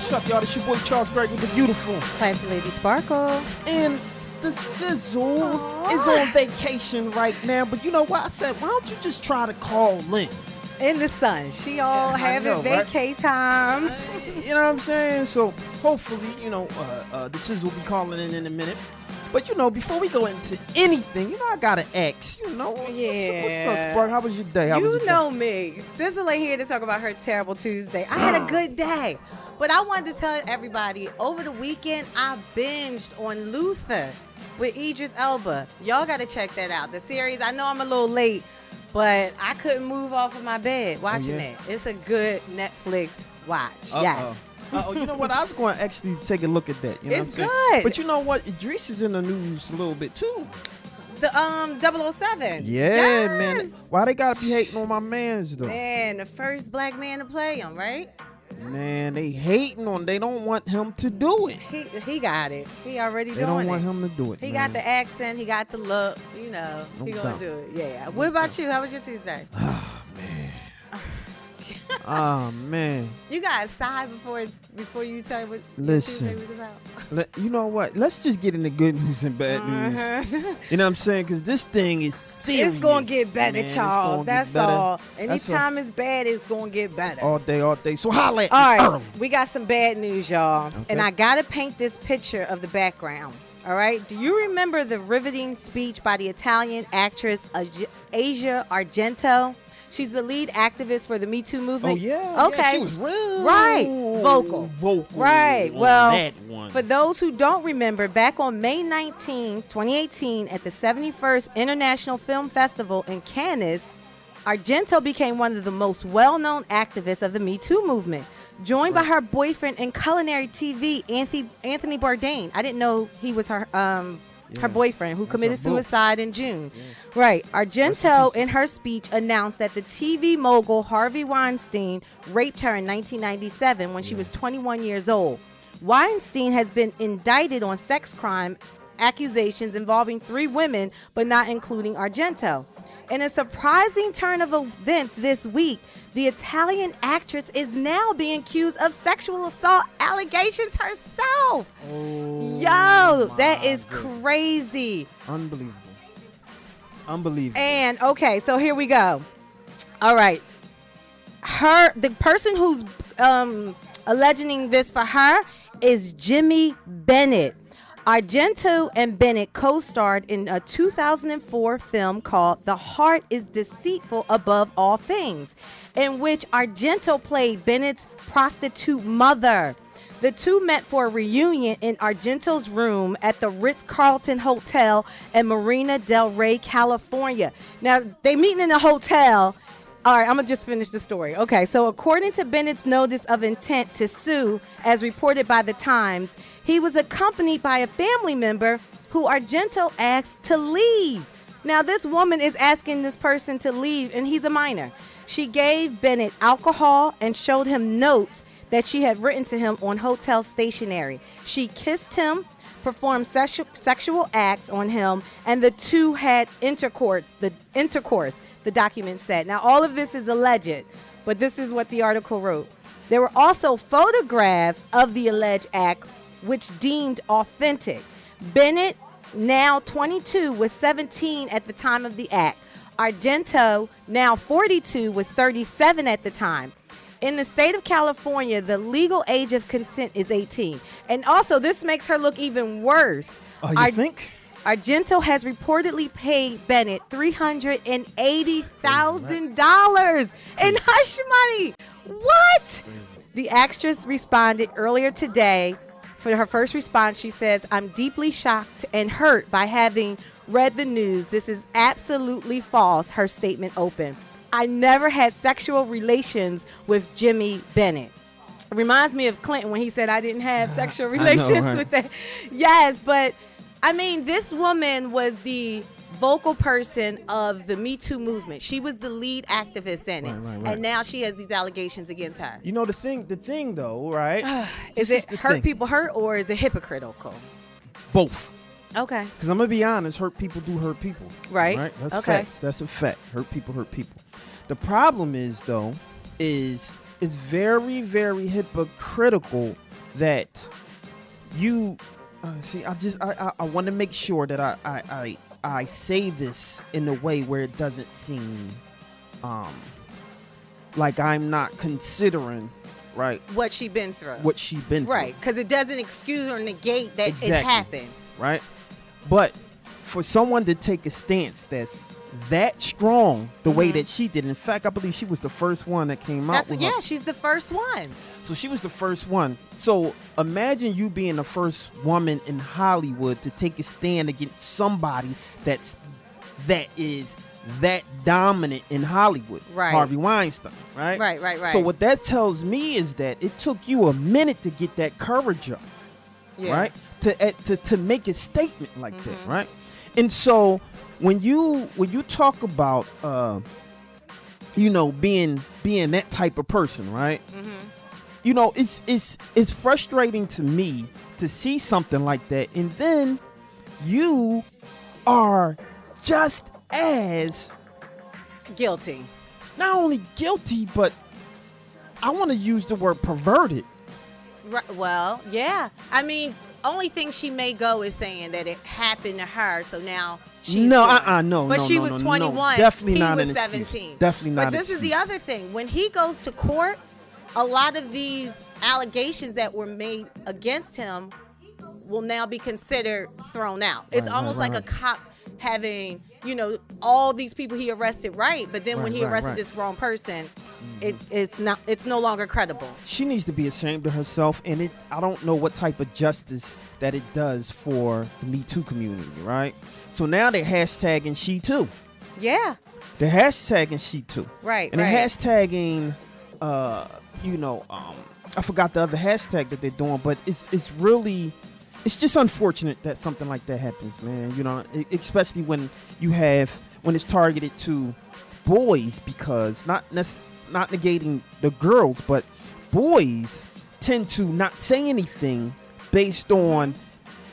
What's up, y'all? It's your boy Charles Berg with the beautiful Classy Lady Sparkle. and the Sizzle is on vacation right now. But you know what? I said, why don't you just try to call in? In the sun. She all Yeah, I having know, right? vacay time. You know what I'm saying? So hopefully, the Sizzle will be calling in a minute. But before we go into anything, I gotta ask. What's up, Spark? How was your day? You know me. Sizzle ain't here to talk about her terrible Tuesday. I had a good day. But I wanted to tell everybody, over the weekend, I binged on Luther with Idris Elba. Y'all got to check that out. The series, I know I'm a little late, but I couldn't move off of my bed watching it. It's a good Netflix watch. Yes. You know what? I was going to actually take a look at that. You know It's what I'm saying? good. But you know what? Idris is in the news a little bit, too. The 007. Yeah, Yes. man. Why they got to be hating on my mans, though? Man, the first black man to play him, right? Man, they hating on. They don't want him to do it. He got it. He already doing it. They don't want him to do it. He man. got the accent. He got the look. He No gonna doubt. do it. Yeah. What about you? How was your Tuesday? Ah, man. Oh, man. You got a sigh before you tell me what Listen. your Tuesday was about. You know what? Let's just get into good news and bad news. You know what I'm saying? Because this thing is serious. It's gonna get better, man. It's Charles. gonna get That's better. all. That's Anytime it's bad, it's gonna get better. all day. So holla at me All right, early. we got some bad news, y'all. Okay. And I gotta paint this picture of the background. All right. Do you remember the riveting speech by the Italian actress Asia Argento? She's the lead activist for the Me Too movement. Oh, yeah. Okay. Yeah, she was real Right. Vocal. on Right. Well, that one. for those who don't remember, back on May 19, 2018, at the 71st International Film Festival in Canness, Argento became one of the most well-known activists of the Me Too movement, joined by her boyfriend in culinary TV, Anthony Bourdain. I didn't know he was her boyfriend, who committed her boo. suicide in June. Right. Argento, in her speech, announced that the TV mogul Harvey Weinstein raped her in 1997 when she was 21 years old. Weinstein has been indicted on sex crime accusations involving 3 women, but not including Argento. In a surprising turn of events this week, the Italian actress is now being accused of sexual assault allegations herself. Yo, that is crazy. Unbelievable. And okay, so here we go. All right. The person who's alleging this for her is Jimmy Bennett. Argento and Bennett co-starred in a 2004 film called The Heart is Deceitful Above All Things, in which Argento played Bennett's prostitute mother. The two met for a reunion in Argento's room at the Ritz-Carlton Hotel in Marina del Rey, California. Now, they meeting in the hotel. All right, I'm going to just finish the story. Okay, so according to Bennett's notice of intent to sue, as reported by The Times, he was accompanied by a family member who Argento asked to leave. Now, this woman is asking this person to leave, and he's a minor. She gave Bennett alcohol and showed him notes that she had written to him on hotel stationery. She kissed him, performed sexual acts on him, and the two had intercourse, the document said. Now, all of this is alleged, but this is what the article wrote. There were also photographs of the alleged act, which deemed authentic. Bennett, now 22, was 17 at the time of the act. Argento, now 42, was 37 at the time. In the state of California, the legal age of consent is 18. And also, this makes her look even worse. You think? Argento has reportedly paid Bennett $380,000 in hush money. What? The actress responded earlier today. For her first response, she says, "I'm deeply shocked and hurt by having read the news. This is absolutely false," her statement opened. "I never had sexual relations with Jimmy Bennett." It reminds me of Clinton when he said, "I didn't have sexual relations right? with that." Yes, but I mean, this woman was the vocal person of the Me Too movement. She was the lead activist in it. Right. And now she has these allegations against her. You know the thing though, right? Is This it the hurt thing. people hurt or is it hypocritical? Both. Okay. Because I'm gonna be honest, hurt people do hurt people. Right. That's Okay. facts. That's a fact. Hurt people hurt people. The problem is though, is it's very, very hypocritical that you see. I want to make sure that I say this in a way where it doesn't seem like I'm not considering, right, what she been through. Right, because it doesn't excuse or negate that exactly. it happened. Right, but for someone to take a stance that's that strong the way that she did. In fact, I believe she was the first one that came out. She's the first one. So she was the first one. So imagine you being the first woman in Hollywood to take a stand against somebody that is that dominant in Hollywood. Right. Harvey Weinstein. Right. Right. So what that tells me is that it took you a minute to get that courage up. Yeah. Right. To make a statement like that. Right. And so when you talk about being that type of person, right? It's frustrating to me to see something like that, and then you are just as guilty. Not only guilty, but I want to use the word perverted. Right, well, yeah. I mean, only thing she may go is saying that it happened to her, so now she's no. But she was 21. No, definitely not. He was 17. Definitely not. But this is the other thing. When he goes to court, a lot of these allegations that were made against him will now be considered thrown out. It's almost like a cop having, all these people he arrested, right? But then when he arrested this wrong person, it's no longer credible. She needs to be ashamed of herself, and I don't know what type of justice that it does for the Me Too community, right? So now they're hashtagging she too. Yeah. They're hashtagging she too. Right. And they're hashtagging I forgot the other hashtag that they're doing, but it's just unfortunate that something like that happens, man. Especially when it's targeted to boys, because not negating the girls, but boys tend to not say anything based on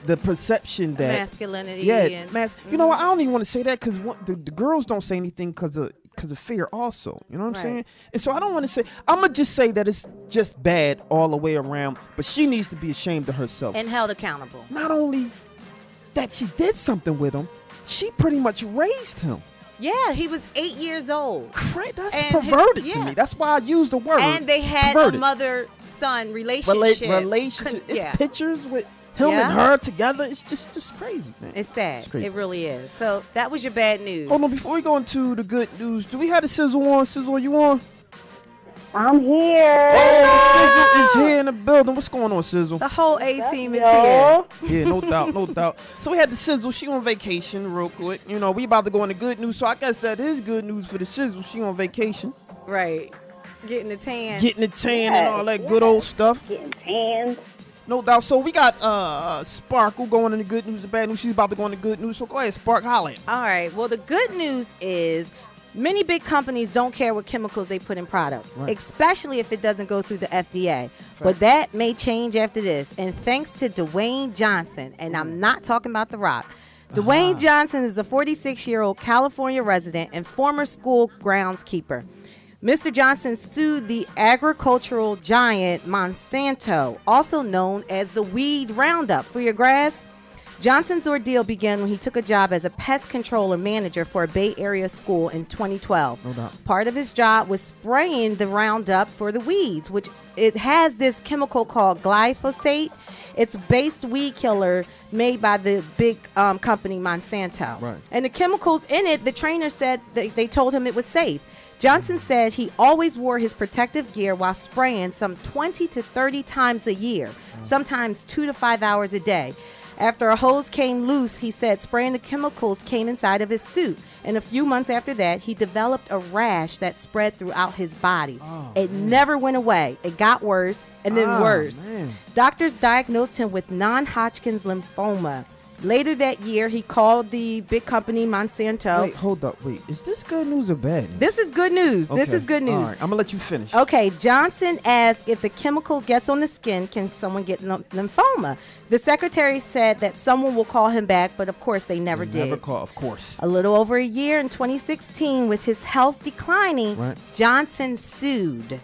the perception that masculinity. Yeah, I don't even want to say that because the girls don't say anything because of fear also, you know what I'm saying? And so I don't want to say, I'm gonna just say that it's just bad all the way around, but she needs to be ashamed of herself and held accountable. Not only that she did something with him, she pretty much raised him. Yeah, he was 8 years old. Right, that's perverted to me. That's why I use the word. And they had perverted. a mother-son relationship. It's pictures with him and her together. It's just crazy, man. It's sad. It really is. So that was your bad news. Hold on, before we go into the good news, do we have the Sizzle on? Sizzle, are you on? I'm here. Oh, Sizzle is here in the building. What's going on, Sizzle? The whole A-team is here. Yeah, no doubt. So we had the Sizzle. She on vacation real quick. We about to go into good news. So I guess that is good news for the Sizzle. She on vacation. Right. Getting the tan. And all that good old stuff. Getting tan. No doubt. So we got Sparkle going into good news and bad news. She's about to go into good news. So go ahead, Spark, holla. All right. Well, the good news is many big companies don't care what chemicals they put in products, especially if it doesn't go through the FDA. But that may change after this. And thanks to DeWayne Johnson, and I'm not talking about The Rock. DeWayne Johnson is a 46-year-old California resident and former school groundskeeper. Mr. Johnson sued the agricultural giant Monsanto, also known as the weed Roundup for your grass. Johnson's ordeal began when he took a job as a pest controller manager for a Bay Area school in 2012. No doubt. Part of his job was spraying the Roundup for the weeds, which it has this chemical called glyphosate. It's based weed killer made by the big company Monsanto. Right. And the chemicals in it, the trainer said they told him it was safe. Johnson said he always wore his protective gear while spraying some 20 to 30 times a year, sometimes 2 to 5 hours a day. After a hose came loose, he said spraying the chemicals came inside of his suit. And a few months after that, he developed a rash that spread throughout his body. It never went away. It got worse and then worse. Man. Doctors diagnosed him with non-Hodgkin's lymphoma. Later that year, he called the big company Monsanto. Wait, hold up. Wait, is this good news or bad news? This is good news. Okay. This is good news. All right, I'm going to let you finish. Okay, Johnson asked if the chemical gets on the skin, can someone get lymphoma? The secretary said that someone will call him back, but of course they never did. Never call, of course. A little over a year in 2016, with his health declining, Johnson sued.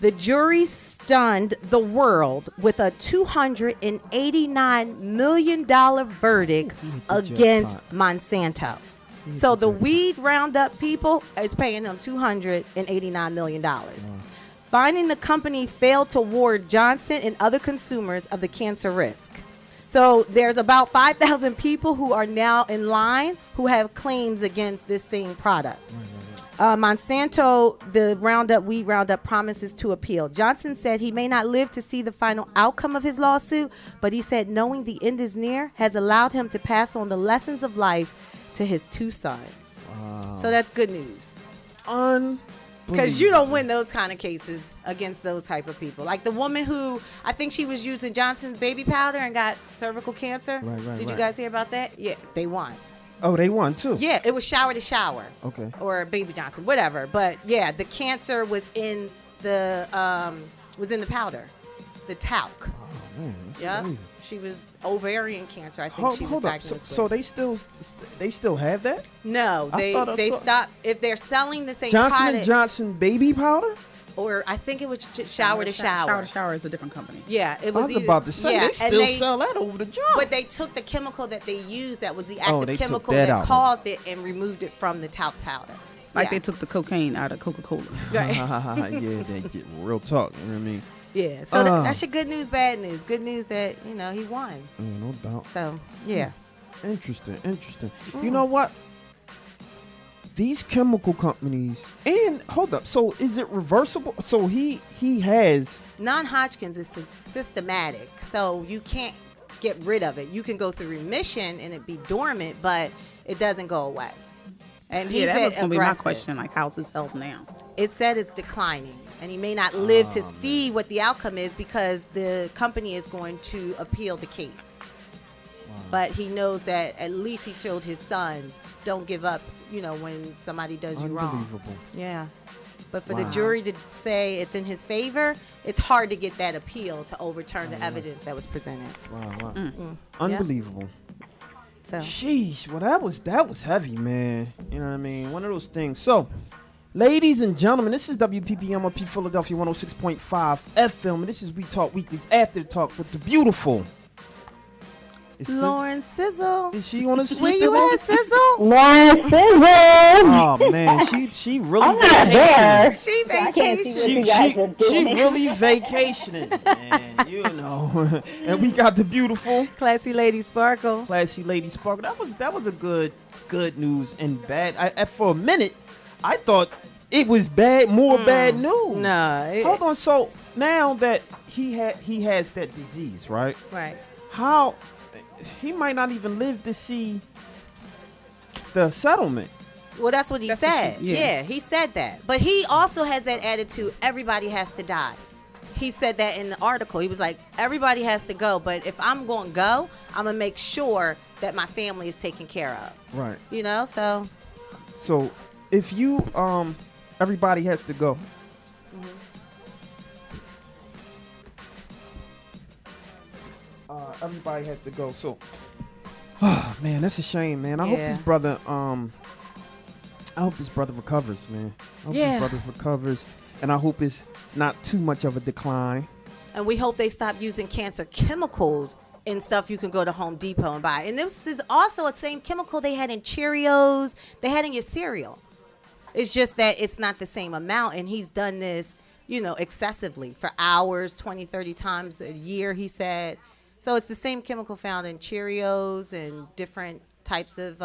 The jury stunned the world with a $289 million verdict against Monsanto. So the weed Roundup people is paying them $289 million. Finding the company failed to ward Johnson and other consumers of the cancer risk. So there's about 5,000 people who are now in line who have claims against this same product. Monsanto, the weed Roundup, promises to appeal. Johnson said he may not live to see the final outcome of his lawsuit, but he said knowing the end is near has allowed him to pass on the lessons of life to his 2 sons. Wow. So that's good news. Because you don't win those kind of cases against those type of people. Like the woman who, I think she was using Johnson's baby powder and got cervical cancer. Right. Did you guys hear about that? Yeah, they won. Oh, they won too? Yeah, it was shower to shower. Okay. Or Baby Johnson, whatever. But yeah, the cancer was in the powder, the talc. Oh, man. Yeah. She was ovarian cancer, I think she was diagnosed with. So they still have that? No, they stopped. If they're selling the same Johnson product, and Johnson baby powder? Or I think it was shower to shower. Shower to shower is a different company. Yeah, it was. I was about to say they still sell that over the jump. But they took the chemical that they used, that was the active chemical that that caused it, and removed it from the talc powder. Like they took the cocaine out of Coca-Cola. Right. Yeah, they get real talk. You know what I mean? Yeah. So that's your good news, bad news. Good news that he won. No doubt. So yeah. Interesting. You know what? These chemical companies, and hold up, so is it reversible? So he has non-Hodgkin's is systematic, so you can't get rid of it. You can go through remission and it be dormant, but it doesn't go away. And that was going to be my question, like how's his health now? It said it's declining, and he may not live to see what the outcome is because the company is going to appeal the case. But he knows that at least he showed his sons, don't give up, when somebody does you wrong. Unbelievable. Yeah. But for the jury to say it's in his favor, it's hard to get that appeal to overturn the evidence that was presented. Wow. Unbelievable. So. Sheesh. Well, that was heavy, man. You know what I mean? One of those things. So, ladies and gentlemen, this is WPPM LP Philadelphia 106.5 FM, and this is We Talk Weekly's After Talk with the beautiful Lauren Sizzle. Is she on the Where you at, Sizzle? Lauren Sizzle. Oh man, she really I'm not there. She I can't see what you vacation. guys are doing. She really vacationing, man. And we got the beautiful Classy Lady Sparkle. That was a good news and bad. For a minute, I thought it was bad news. No. Hold on. So now that he has that disease, right? Right. How he might not even live to see the settlement. Well, that's what he said. Yeah, he said that. But he also has that attitude, everybody has to die. He said that in the article. He was like, everybody has to go, but if I'm going to go, I'm going to make sure that my family is taken care of. Right. So if you, everybody has to go. Everybody has to go. So, man, that's a shame, man. I hope this brother, recovers, man. I hope this brother recovers, and I hope it's not too much of a decline. And we hope they stop using cancer chemicals in stuff you can go to Home Depot and buy. And this is also the same chemical they had in Cheerios, they had in your cereal. It's just that it's not the same amount, and he's done this, excessively for hours, 20, 30 times a year, he said. So it's the same chemical found in Cheerios and different types of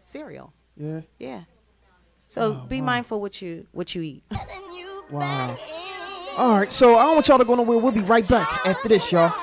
cereal. Yeah. Yeah. So be mindful what you eat. Wow. All right. So I don't want y'all to go nowhere. We'll be right back after this, y'all.